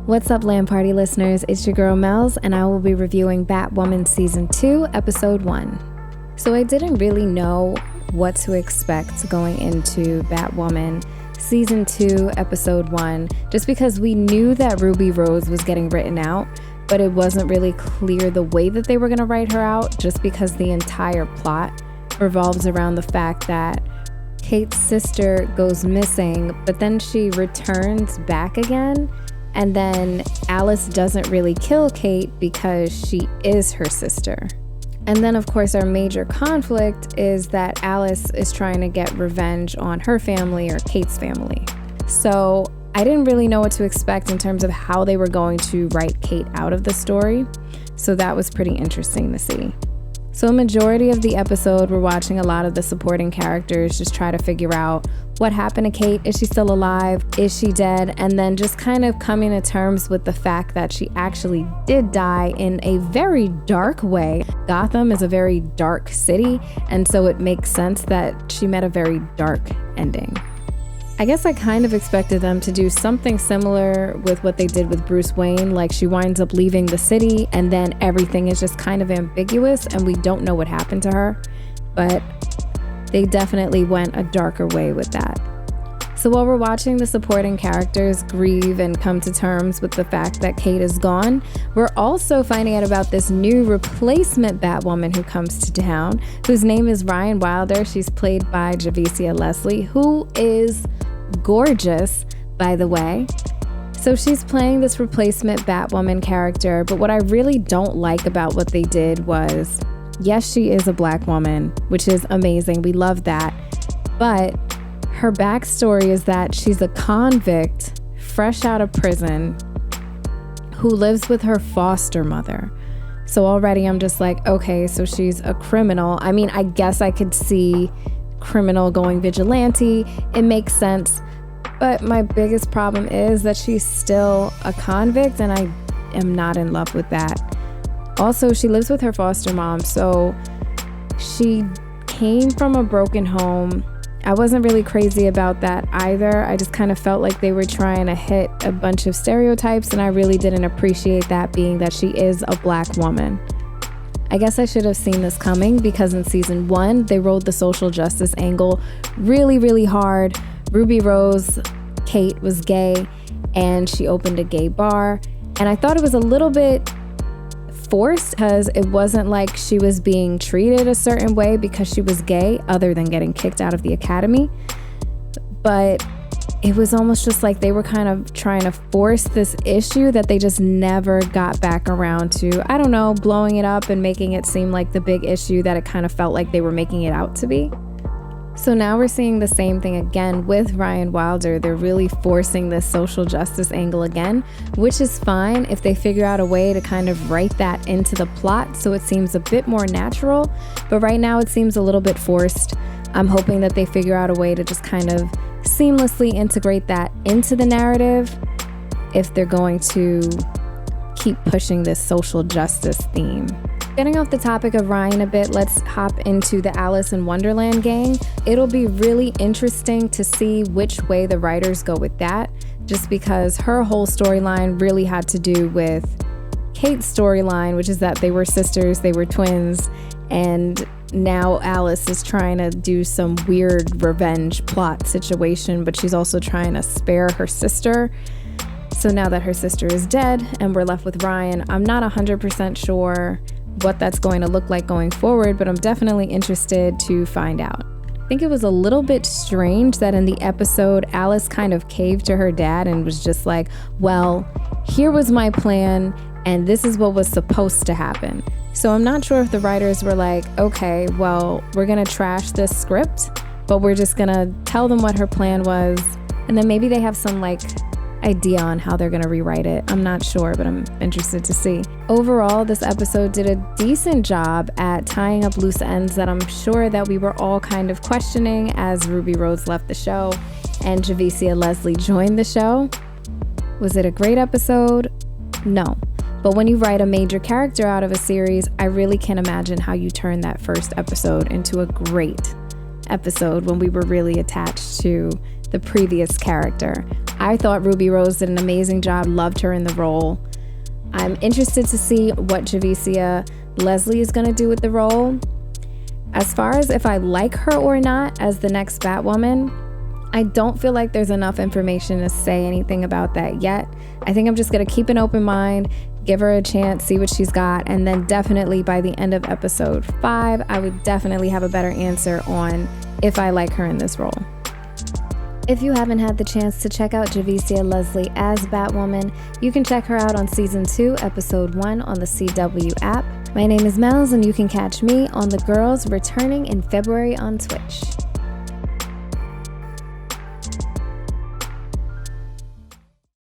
What's up, L.A.N Party listeners? It's your girl Mel's, and I will be reviewing Batwoman Season 2, Episode 1. So I didn't really know what to expect going into Batwoman Season 2, Episode 1, just because we knew that Ruby Rose was getting written out, but it wasn't really clear the way that they were going to write her out, just because the entire plot revolves around the fact that Kate's sister goes missing, but then she returns back again. And then Alice doesn't really kill Kate because she is her sister. And then, of course, our major conflict is that Alice is trying to get revenge on her family or Kate's family. So I didn't really know what to expect in terms of how they were going to write Kate out of the story. So that was pretty interesting to see. So a majority of the episode, we're watching a lot of the supporting characters just try to figure out what happened to Kate. Is she still alive? Is she dead? And then just kind of coming to terms with the fact that she actually did die in a very dark way. Gotham is a very dark city, and so it makes sense that she met a very dark ending. I guess I kind of expected them to do something similar with what they did with Bruce Wayne, like she winds up leaving the city and then everything is just kind of ambiguous and we don't know what happened to her, but they definitely went a darker way with that. So while we're watching the supporting characters grieve and come to terms with the fact that Kate is gone, we're also finding out about this new replacement Batwoman who comes to town, whose name is Ryan Wilder. She's played by Javicia Leslie, who is gorgeous, by the way. So she's playing this replacement Batwoman character, but what I really don't like about what they did was, yes, she is a black woman, which is amazing. We love that. But her backstory is that she's a convict, fresh out of prison, who lives with her foster mother. So already I'm just like, okay, so she's a criminal. I mean, I guess I could see criminal going vigilante. It makes sense. But my biggest problem is that she's still a convict, and I am not in love with that. Also, she lives with her foster mom, so she came from a broken home. I wasn't really crazy about that either. I just kind of felt like they were trying to hit a bunch of stereotypes, and I really didn't appreciate that, being that she is a black woman. I guess I should have seen this coming, because in season 1, they rolled the social justice angle really, really hard. Ruby Rose, Kate, was gay, and she opened a gay bar. And I thought it was a little bit forced, because it wasn't like she was being treated a certain way because she was gay, other than getting kicked out of the academy. But it was almost just like they were kind of trying to force this issue that they just never got back around to, I don't know, blowing it up and making it seem like the big issue that it kind of felt like they were making it out to be. So now we're seeing the same thing again with Ryan Wilder. They're really forcing this social justice angle again, which is fine if they figure out a way to kind of write that into the plot so it seems a bit more natural. But right now it seems a little bit forced. I'm hoping that they figure out a way to just kind of seamlessly integrate that into the narrative if they're going to keep pushing this social justice theme. Getting off the topic of Ryan a bit, let's hop into the Alice in Wonderland gang. It'll be really interesting to see which way the writers go with that, just because her whole storyline really had to do with Kate's storyline, which is that they were sisters, they were twins, and now Alice is trying to do some weird revenge plot situation, but she's also trying to spare her sister. So now that her sister is dead and we're left with Ryan, I'm not 100% sure what that's going to look like going forward, but I'm definitely interested to find out. I think it was a little bit strange that in the episode, Alice kind of caved to her dad and was just like, well, here was my plan and this is what was supposed to happen. So I'm not sure if the writers were like, okay, well, we're gonna trash this script, but we're just gonna tell them what her plan was, and then maybe they have some like idea on how they're gonna rewrite it. I'm not sure, but I'm interested to see. Overall, this episode did a decent job at tying up loose ends that I'm sure that we were all kind of questioning as Ruby Rose left the show and Javicia Leslie joined the show. Was it a great episode? No. But when you write a major character out of a series, I really can't imagine how you turn that first episode into a great episode when we were really attached to the previous character. I thought Ruby Rose did an amazing job, loved her in the role. I'm interested to see what Javicia Leslie is going to do with the role. As far as if I like her or not as the next Batwoman, I don't feel like there's enough information to say anything about that yet. I think I'm just going to keep an open mind, give her a chance, see what she's got, and then definitely by the end of episode 5, I would definitely have a better answer on if I like her in this role. If you haven't had the chance to check out Javicia Leslie as Batwoman, you can check her out on Season 2, Episode 1 on the CW app. My name is Mel's, and you can catch me on The Girls returning in February on Twitch.